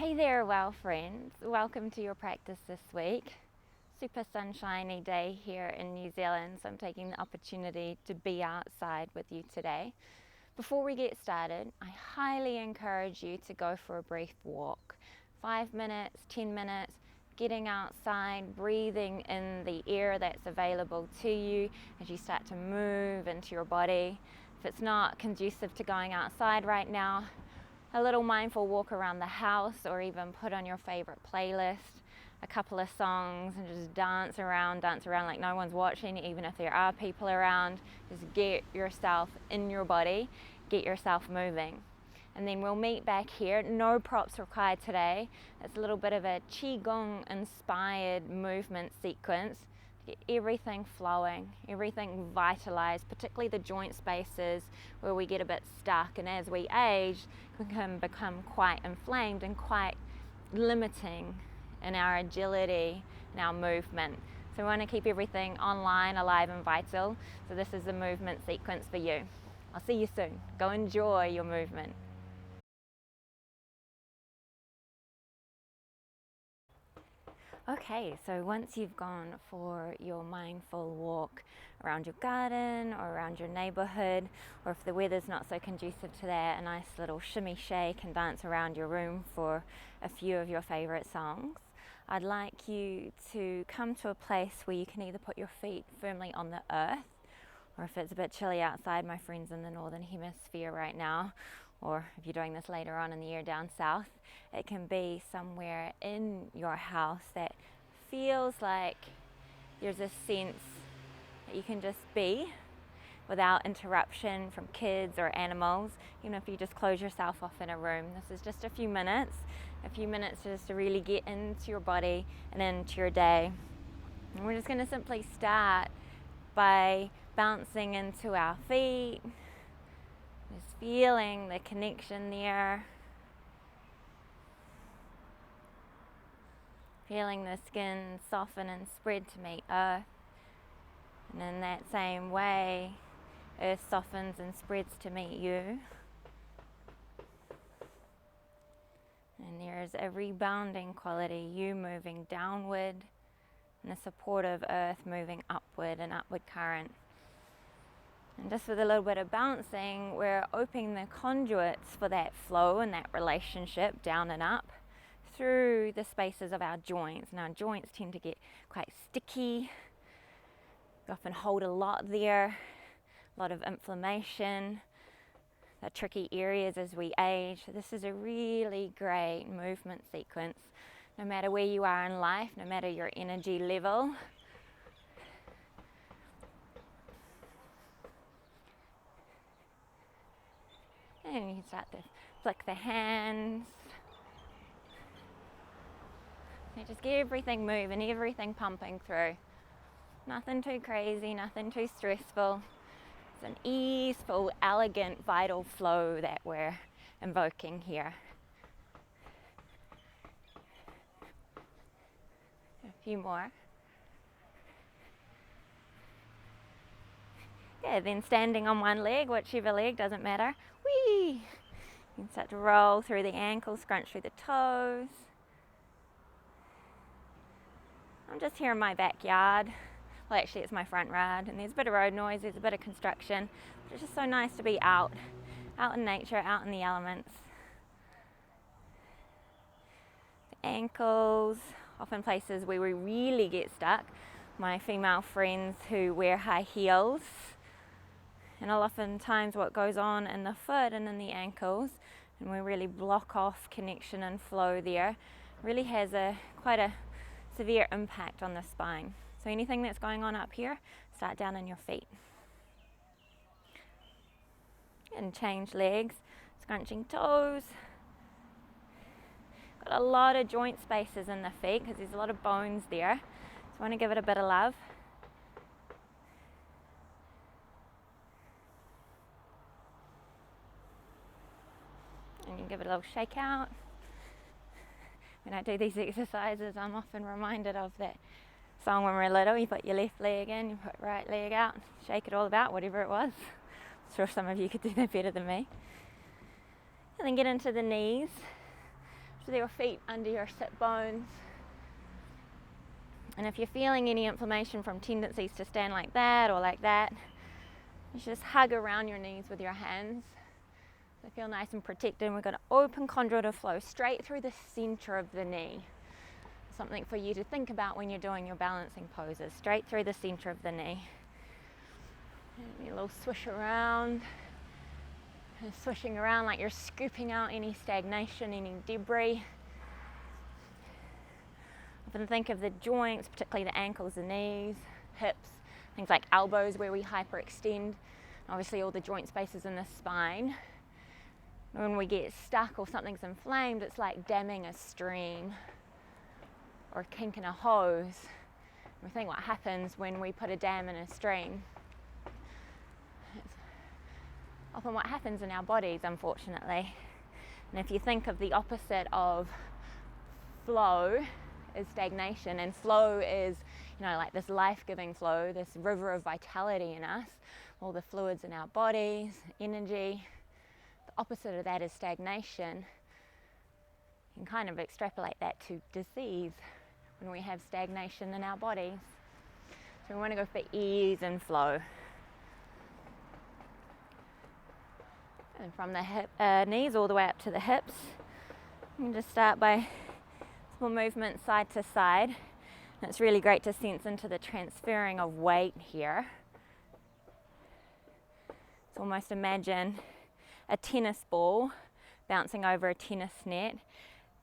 Hey there, well friends. Welcome to your practice this week. Super sunshiny day here in New Zealand, so I'm taking the opportunity to be outside with you today. Before we get started, I highly encourage you to go for a brief walk. 5 minutes, 10 minutes, getting outside, breathing in the air that's available to you as you start to move into your body. If it's not conducive to going outside right now, a little mindful walk around the house, or even put on your favorite playlist, a couple of songs, and just dance around like no one's watching, even if there are people around. Just get yourself in your body, get yourself moving. And then we'll meet back here. No props required today. It's a little bit of a Qigong inspired movement sequence. Get everything flowing, everything vitalized, particularly the joint spaces where we get a bit stuck, and as we age we can become quite inflamed and quite limiting in our agility and our movement. So we want to keep everything online, alive and vital. So this is the movement sequence for you. I'll see you soon. Go enjoy your movement. Okay, so once you've gone for your mindful walk around your garden or around your neighborhood, or if the weather's not so conducive to that, a nice little shimmy shake and dance around your room for a few of your favorite songs, I'd like you to come to a place where you can either put your feet firmly on the earth, or if it's a bit chilly outside, my friends in the northern hemisphere right now, or if you're doing this later on in the year down south, it can be somewhere in your house that feels like there's a sense that you can just be without interruption from kids or animals. Even if you just close yourself off in a room, this is just a few minutes just to really get into your body and into your day. And we're just going to simply start by bouncing into our feet, just feeling the connection there. Feeling the skin soften and spread to meet earth. And in that same way, earth softens and spreads to meet you. And there is a rebounding quality, you moving downward, and the support of earth moving upward, an upward current. And just with a little bit of bouncing, we're opening the conduits for that flow and that relationship down and up through the spaces of our joints. And our joints tend to get quite sticky. We often hold a lot there, a lot of inflammation, the tricky areas as we age. So this is a really great movement sequence, no matter where you are in life, no matter your energy level. And you can start to flick the hands. So just get everything moving, everything pumping through. Nothing too crazy, nothing too stressful. It's an easeful, elegant, vital flow that we're invoking here. A few more. Yeah, then standing on one leg, whichever leg, doesn't matter. Whee! You can start to roll through the ankles, scrunch through the toes. I'm just here in my backyard. Well, actually it's my front yard, and there's a bit of road noise, there's a bit of construction, but it's just so nice to be out in nature, out in the elements. The ankles, often places where we really get stuck. My female friends who wear high heels, and oftentimes what goes on in the foot and in the ankles, and we really block off connection and flow there, really has quite a severe impact on the spine. So anything that's going on up here, start down in your feet. And change legs, scrunching toes. Got a lot of joint spaces in the feet because there's a lot of bones there. So I want to give it a bit of love. And you can give it a little shake out. When I do these exercises, I'm often reminded of that song when we were little. You put your left leg in, you put right leg out, shake it all about, whatever it was. I'm sure some of you could do that better than me. And then get into the knees. So your feet under your sit bones. And if you're feeling any inflammation from tendencies to stand like that or like that, you should just hug around your knees with your hands. So feel nice and protected. And we're going to open chondro to flow straight through the center of the knee. Something for you to think about when you're doing your balancing poses. Straight through the center of the knee. And a little swish around. And swishing around like you're scooping out any stagnation, any debris. Often think of the joints, particularly the ankles, the knees, hips, things like elbows where we hyperextend. Obviously all the joint spaces in the spine. When we get stuck or something's inflamed, it's like damming a stream or a kink in a hose. We think what happens when we put a dam in a stream. It's often what happens in our bodies, unfortunately. And if you think of the opposite of flow is stagnation, and flow is, like this life-giving flow, this river of vitality in us, all the fluids in our bodies, energy. The opposite of that is stagnation. You can kind of extrapolate that to disease when we have stagnation in our bodies. So we want to go for ease and flow. And from the knees all the way up to the hips, you can just start by small movement side to side. And it's really great to sense into the transferring of weight here. So almost imagine a tennis ball bouncing over a tennis net,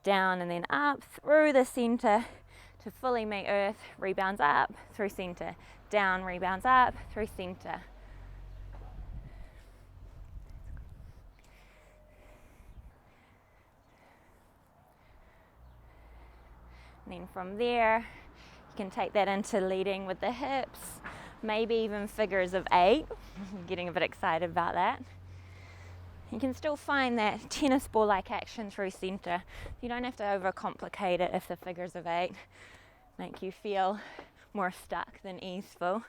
down and then up through the center to fully meet earth, rebounds up through center, down, rebounds up through center. And then from there, you can take that into leading with the hips, maybe even figures of 8. I'm getting a bit excited about that. You can still find that tennis ball-like action through center. You don't have to overcomplicate it if the figures of 8 make you feel more stuck than easeful.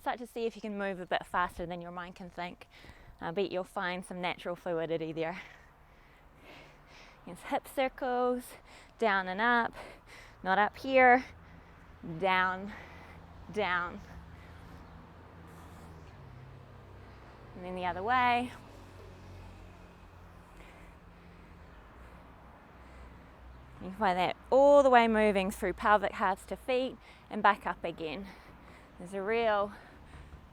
Start to see if you can move a bit faster than your mind can think. I bet you'll find some natural fluidity there. It's hip circles, down and up, not up here, down, down. And then the other way. You can find that all the way moving through pelvic halves to feet and back up again. There's a real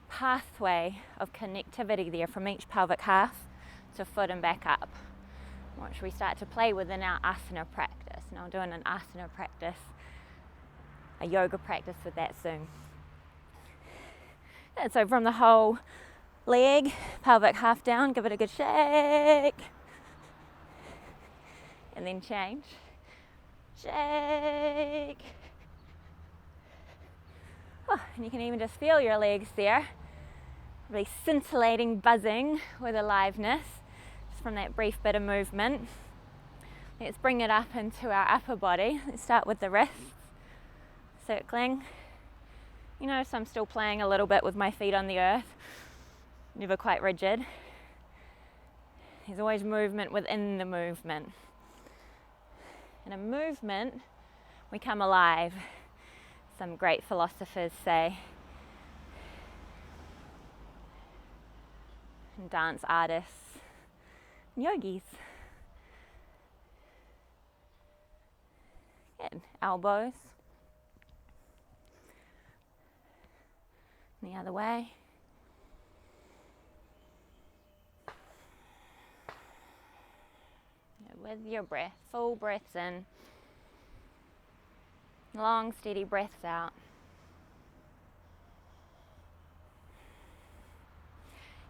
pathway of connectivity there from each pelvic half to foot and back up. Watch we start to play within our asana practice. Now I'm doing an asana practice, a yoga practice with that soon. And so from the whole leg, pelvic half down, give it a good shake. And then change. Shake. Oh, and you can even just feel your legs there, really scintillating, buzzing with aliveness just from that brief bit of movement. Let's bring it up into our upper body. Let's start with the wrists, circling. You notice I'm still playing a little bit with my feet on the earth, never quite rigid. There's always movement within the movement. In a movement, we come alive. Some great philosophers say, and dance artists, and yogis. Good. Elbows. And the other way. With your breath, full breaths in, long steady breaths out.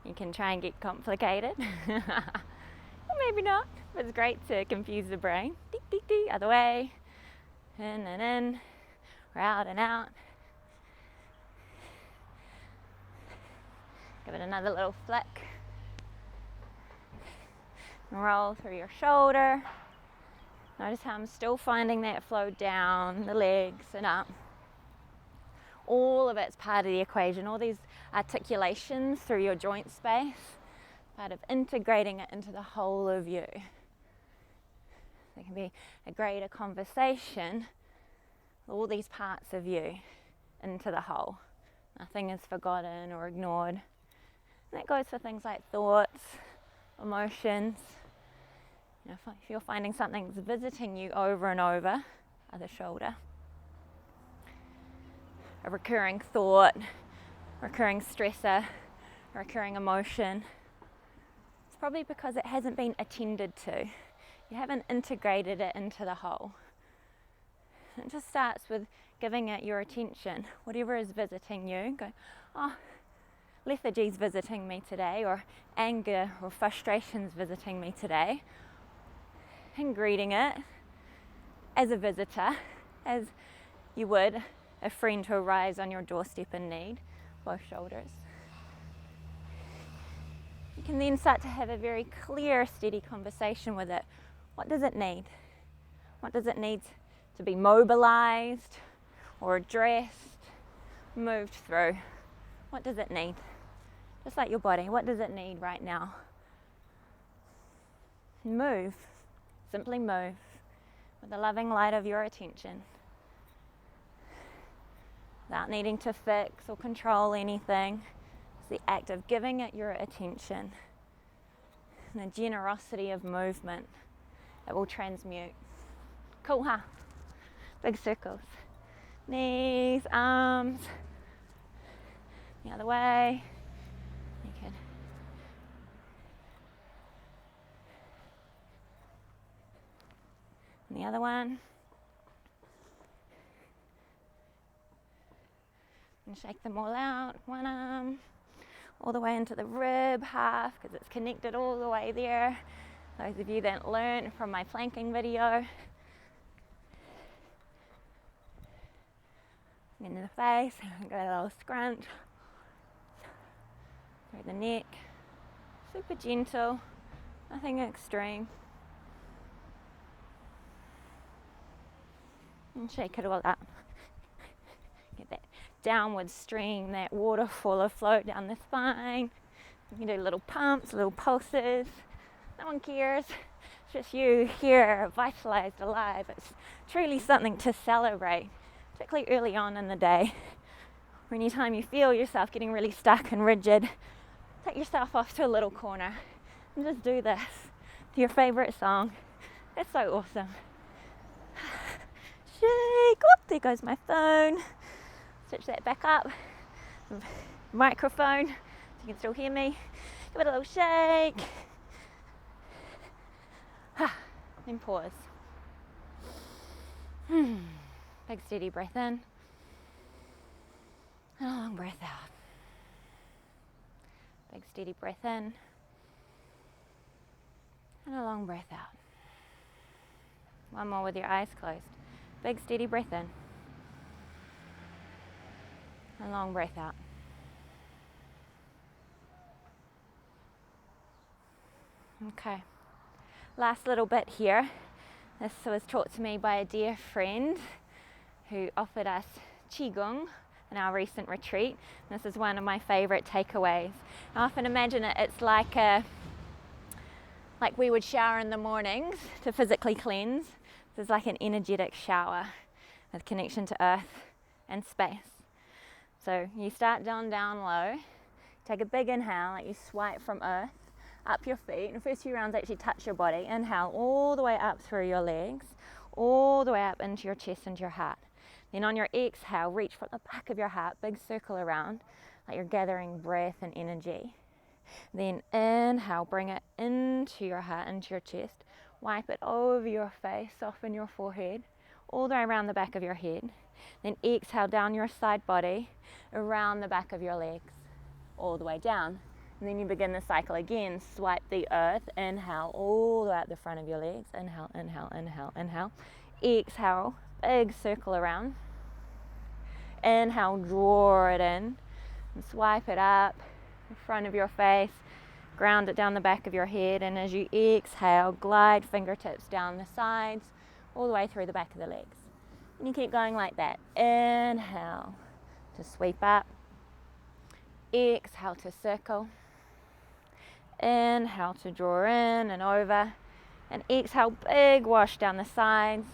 You can try and get complicated, or maybe not, but it's great to confuse the brain. Dee, dee, dee, other way, in and in, or out and out. Give it another little flick. Roll through your shoulder. Notice how I'm still finding that flow down the legs and up. All of it's part of the equation. All these articulations through your joint space, part of integrating it into the whole of you. can be a greater conversation, all these parts of you into the whole. Nothing is forgotten or ignored. And that goes for things like thoughts, emotions. You know, if you're finding something's visiting you over and over, other shoulder, a recurring thought, recurring stressor, a recurring emotion, it's probably because it hasn't been attended to. You haven't integrated it into the whole. It just starts with giving it your attention. Whatever is visiting you, go, oh, lethargy's visiting me today, or anger or frustration's visiting me today, and greeting it as a visitor, as you would a friend who arrives on your doorstep in need, both shoulders. You can then start to have a very clear, steady conversation with it. What does it need? What does it need to be mobilized or addressed, moved through? What does it need? Just like your body, what does it need right now? Move, simply move with the loving light of your attention, without needing to fix or control anything. It's the act of giving it your attention and the generosity of movement that will transmute. Cool, huh? Big circles. Knees, arms, the other way. You can. And the other one. And shake them all out. One arm, all the way into the rib half, because it's connected all the way there. Those of you that learned from my planking video. Into the face, go a little scrunch through the neck. Super gentle, nothing extreme. And shake it all up. Get that downward stream, that waterfall of flow down the spine. You can do little pumps, little pulses. No one cares. It's just you here, vitalized, alive. It's truly something to celebrate, particularly early on in the day. Or anytime you feel yourself getting really stuck and rigid, take yourself off to a little corner and just do this to your favorite song. It's so awesome. Shake. Whoop, there goes my phone. Switch that back up. Microphone, so you can still hear me. Give it a little shake. Then pause. Big steady breath in. And a long breath out. Big steady breath in. And a long breath out. One more with your eyes closed. Big steady breath in. A long breath out. Okay. Last little bit here. This was taught to me by a dear friend who offered us Qigong in our recent retreat. This is one of my favorite takeaways. I often imagine it's like we would shower in the mornings to physically cleanse. This is like an energetic shower with connection to earth and space. So you start down low, take a big inhale, like you swipe from earth up your feet. And the first few rounds actually touch your body. Inhale all the way up through your legs, all the way up into your chest and your heart. Then on your exhale, reach from the back of your heart, big circle around, like you're gathering breath and energy. Then inhale, bring it into your heart, into your chest. Wipe it over your face, soften your forehead, all the way around the back of your head. Then exhale down your side body, around the back of your legs, all the way down. And then you begin the cycle again. Swipe the earth, inhale all the way up the front of your legs. Inhale, inhale, inhale, inhale. Exhale, big circle around. Inhale, draw it in. And swipe it up in front of your face. Ground it down the back of your head. And as you exhale, glide fingertips down the sides, all the way through the back of the legs. And you keep going like that. Inhale to sweep up. Exhale to circle. Inhale to draw in and over. And exhale, big wash down the sides,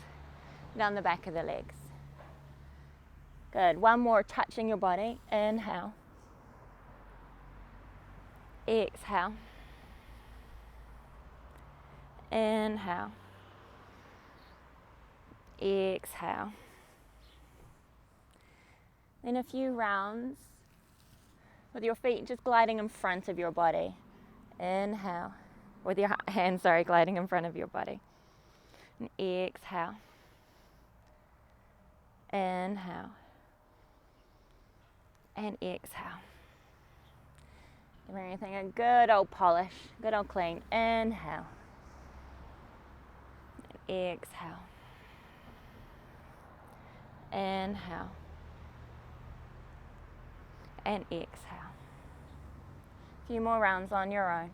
down the back of the legs. Good. One more, touching your body. Inhale. Exhale. Inhale. Exhale. Then a few rounds with your feet just gliding in front of your body. Inhale. With your hands, gliding in front of your body. And exhale. Inhale. And exhale. Give everything a good old polish, good old clean. Inhale. And exhale. Inhale. And exhale. A few more rounds on your own.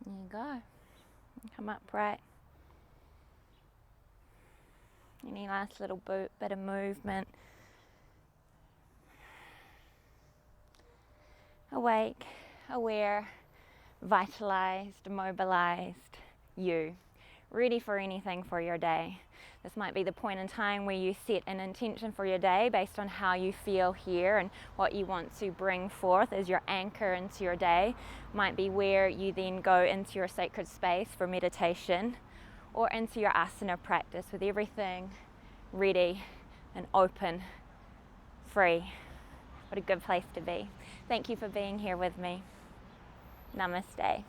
There you go. Come upright. Any last little bit of movement. Awake, aware, vitalized, mobilized, you. Ready for anything for your day. This might be the point in time where you set an intention for your day based on how you feel here and what you want to bring forth as your anchor into your day. Might be where you then go into your sacred space for meditation or into your asana practice with everything ready and open, free. What a good place to be. Thank you for being here with me. Namaste.